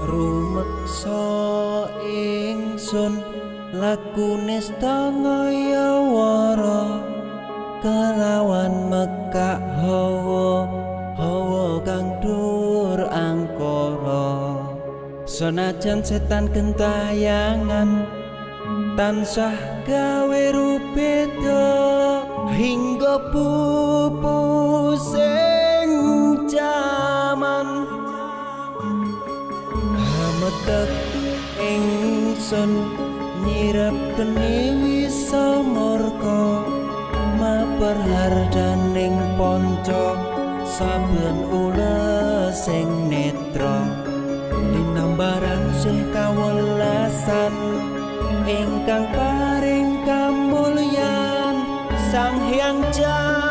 rumeksa ingsun lakune stangaya wara kelawan mekak hawa kang dur angkara senajan setan gentayangan tansah gawe rupeda hingga pupusing jaman hametek ingsun nyirep kene wisa murka maperhardaning panca saben ula sing netra linambaran sih kawelasan ingkang paring kamulyan Sang Hyang Jaya